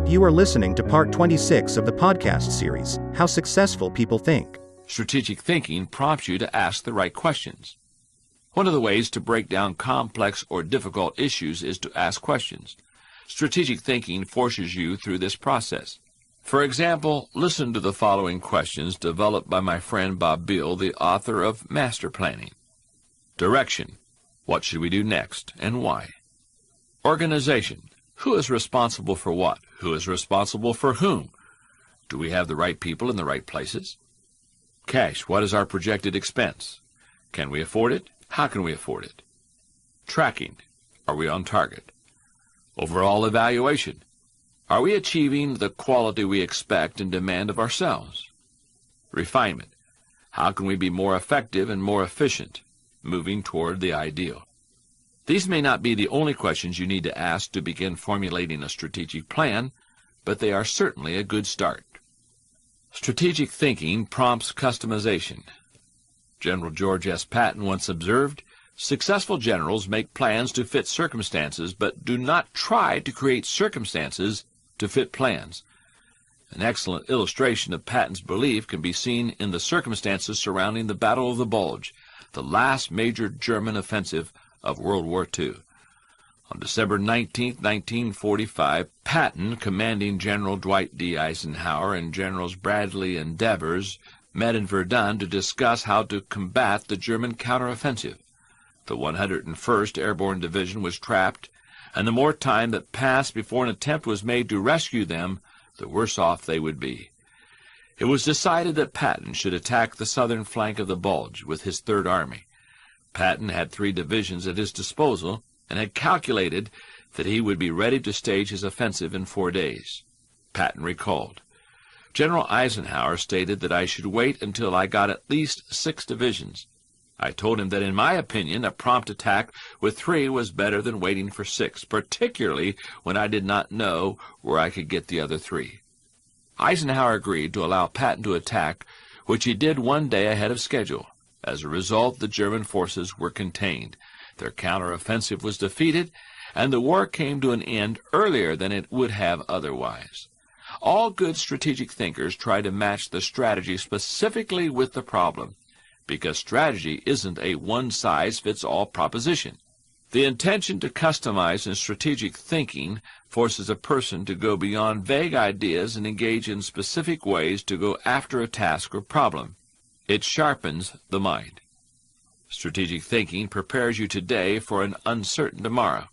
You are listening to part 26 of the podcast series, How Successful People Think. Strategic thinking prompts you to ask the right questions. One of the ways to break down complex or difficult issues is to ask questions. Strategic thinking forces you through this process. For example, listen to the following questions developed by my friend Bob Beal, the author of Master Planning. Direction. What should we do next, and why? Organization. Who is responsible for what? Who is responsible for whom? Do we have the right people in the right places? Cash. What is our projected expense? Can we afford it? How can we afford it? Tracking. Are we on target? Overall evaluation. Are we achieving the quality we expect and demand of ourselves? Refinement. How can we be more effective and more efficient, moving toward the ideal? These may not be the only questions you need to ask to begin formulating a strategic plan, but they are certainly a good start. Strategic thinking prompts customization. General George S. Patton once observed, "Successful generals make plans to fit circumstances, but do not try to create circumstances to fit plans." An excellent illustration of Patton's belief can be seen in the circumstances surrounding the Battle of the Bulge, the last major German offensive of World War II. On December 19, 1945, Patton, commanding General Dwight D. Eisenhower, and Generals Bradley and Devers met in Verdun to discuss how to combat the German counteroffensive. The 101st Airborne Division was trapped, and the more time that passed before an attempt was made to rescue them, the worse off they would be. It was decided that Patton should attack the southern flank of the Bulge with his Third Army. Patton had 3 divisions at his disposal and had calculated that he would be ready to stage his offensive in 4 days. Patton recalled, "General Eisenhower stated that I should wait until I got at least 6 divisions. I told him that in my opinion a prompt attack with 3 was better than waiting for 6, particularly when I did not know where I could get the other 3. Eisenhower agreed to allow Patton to attack, which he did 1 day ahead of schedule. As a result, the German forces were contained. Their counteroffensive was defeated, and the war came to an end earlier than it would have otherwise." All good strategic thinkers try to match the strategy specifically with the problem, because strategy isn't a one-size-fits-all proposition. The intention to customize in strategic thinking forces a person to go beyond vague ideas and engage in specific ways to go after a task or problem. It sharpens the mind. Strategic thinking prepares you today for an uncertain tomorrow.